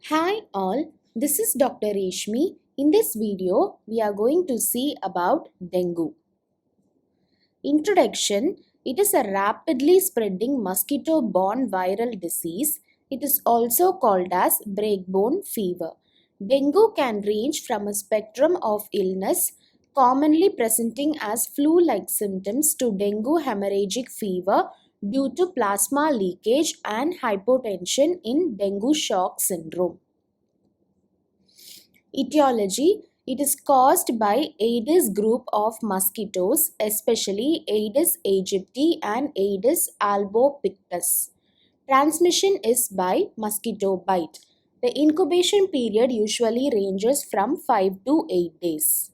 Hi all, this is Dr. Reshmi. In this video, we are going to see about dengue. Introduction: it is a rapidly spreading mosquito-borne viral disease. It is also called as breakbone fever. Dengue can range from a spectrum of illness, commonly presenting as flu-like symptoms, to dengue hemorrhagic fever due to plasma leakage and hypotension in dengue shock syndrome. Etiology: it is caused by Aedes group of mosquitoes, especially Aedes aegypti and Aedes albopictus. Transmission is by mosquito bite. The incubation period usually ranges from 5 to 8 days.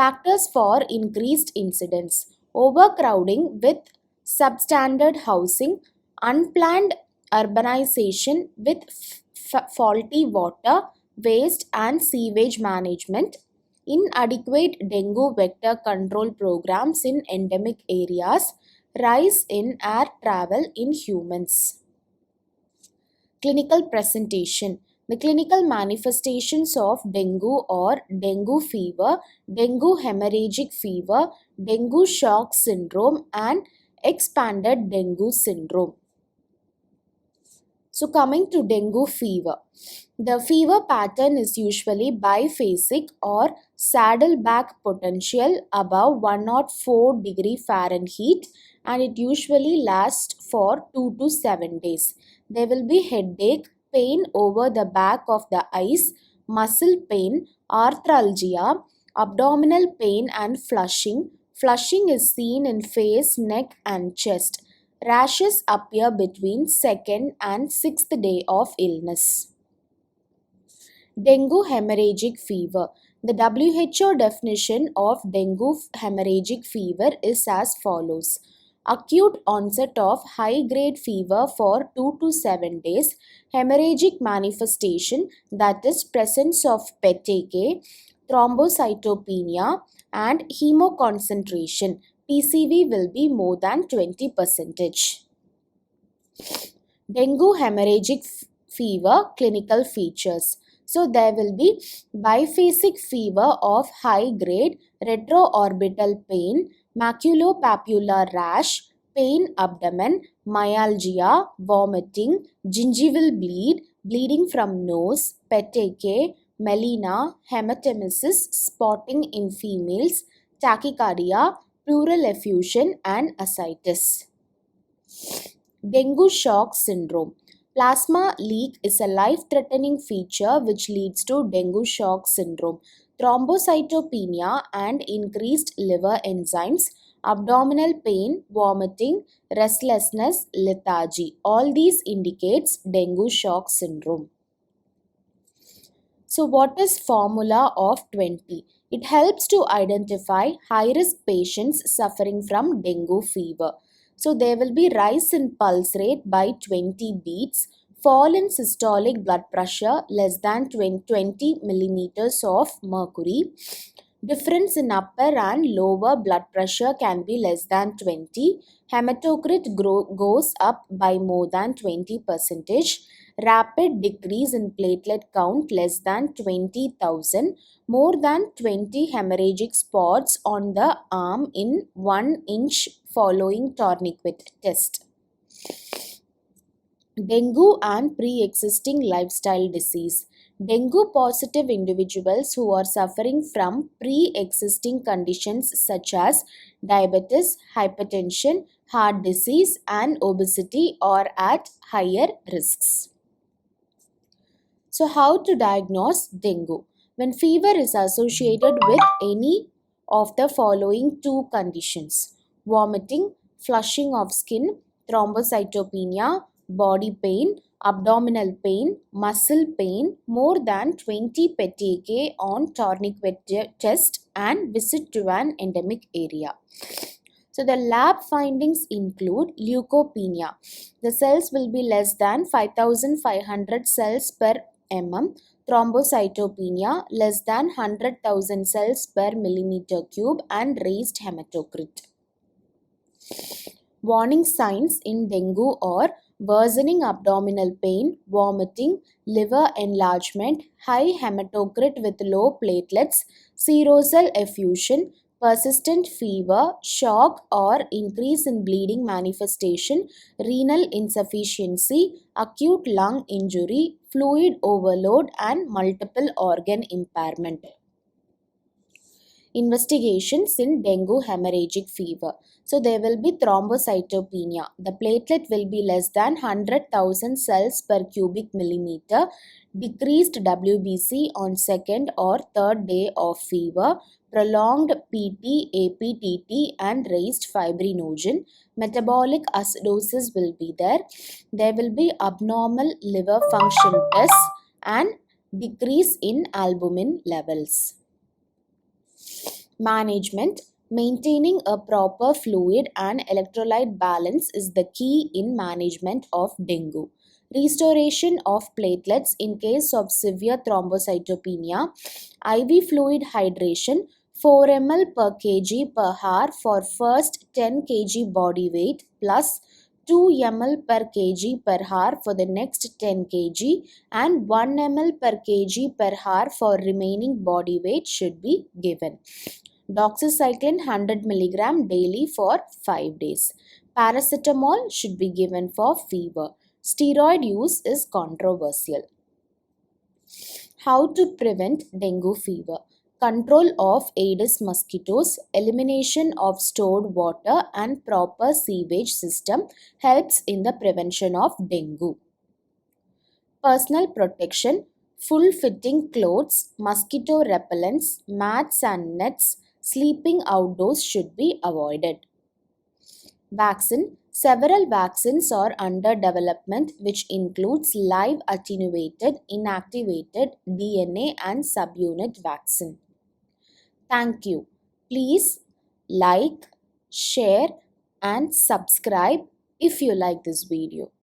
Factors for increased incidence: overcrowding with substandard housing, unplanned urbanization with faulty water, waste and sewage management, inadequate dengue vector control programs in endemic areas, rise in air travel in humans. Clinical presentation. The clinical manifestations of dengue or dengue fever, dengue hemorrhagic fever, dengue shock syndrome and expanded dengue syndrome. So coming to dengue fever. The fever pattern is usually biphasic or saddleback potential above 104 degree Fahrenheit, and it usually lasts for 2 to 7 days. There will be headache, pain over the back of the eyes, muscle pain, arthralgia, abdominal pain and flushing. Flushing is seen in face, neck and chest. Rashes appear between 2nd and 6th day of illness. Dengue hemorrhagic fever. The WHO definition of dengue hemorrhagic fever is as follows: acute onset of high-grade fever for 2 to 7 days, hemorrhagic manifestation, that is presence of petechiae, thrombocytopenia and hemoconcentration. PCV will be more than 20%. Dengue hemorrhagic fever clinical features. So there will be biphasic fever of high grade, retroorbital pain, maculopapular rash, pain abdomen, myalgia, vomiting, gingival bleed, bleeding from nose, petechiae, melena, hematemesis, spotting in females, tachycardia, pleural effusion and ascites. Dengue shock syndrome. Plasma leak is a life-threatening feature which leads to dengue shock syndrome. Thrombocytopenia and increased liver enzymes, abdominal pain, vomiting, restlessness, lethargy. All these indicates dengue shock syndrome. So what is formula of 20? It helps to identify high-risk patients suffering from dengue fever. So there will be rise in pulse rate by 20 beats, fall in systolic blood pressure less than 20 millimeters of mercury. Difference in upper and lower blood pressure can be less than 20. Hematocrit goes up by more than 20%. Rapid decrease in platelet count less than 20,000. More than 20 hemorrhagic spots on the arm in 1 inch following tourniquet test. Dengue and pre-existing lifestyle disease. Dengue positive individuals who are suffering from pre-existing conditions such as diabetes, hypertension, heart disease and obesity are at higher risks. So how to diagnose dengue? When fever is associated with any of the following two conditions: vomiting, flushing of skin, thrombocytopenia, body pain, abdominal pain, muscle pain, more than 20 petechiae on tourniquet test and visit to an endemic area. So the lab findings include leukopenia. The cells will be less than 5,500 cells per mm. Thrombocytopenia less than 100,000 cells per millimeter cube and raised hematocrit. Warning signs in dengue or worsening abdominal pain, vomiting, liver enlargement, high hematocrit with low platelets, serosal effusion, persistent fever, shock or increase in bleeding manifestation, renal insufficiency, acute lung injury, fluid overload and multiple organ impairment. Investigations in dengue hemorrhagic fever. So there will be thrombocytopenia. The platelet will be less than 100,000 cells per cubic millimeter, decreased WBC on second or third day of fever, prolonged PT, APTT and raised fibrinogen. Metabolic acidosis will be there. There will be abnormal liver function tests and decrease in albumin levels. Management. Maintaining a proper fluid and electrolyte balance is the key in management of dengue. Restoration of platelets in case of severe thrombocytopenia. IV fluid hydration 4 ml per kg per hour for first 10 kg body weight plus 2 ml per kg per hour for the next 10 kg and 1 ml per kg per hour for remaining body weight should be given. Doxycycline 100 mg daily for 5 days. Paracetamol should be given for fever. Steroid use is controversial. How to prevent dengue fever? Control of Aedes mosquitoes, elimination of stored water and proper sewage system helps in the prevention of dengue. Personal protection, full fitting clothes, mosquito repellents, mats and nets, sleeping outdoors should be avoided. Vaccine. Several vaccines are under development which includes live attenuated, inactivated DNA and subunit vaccine. Thank you. Please like, share and subscribe if you like this video.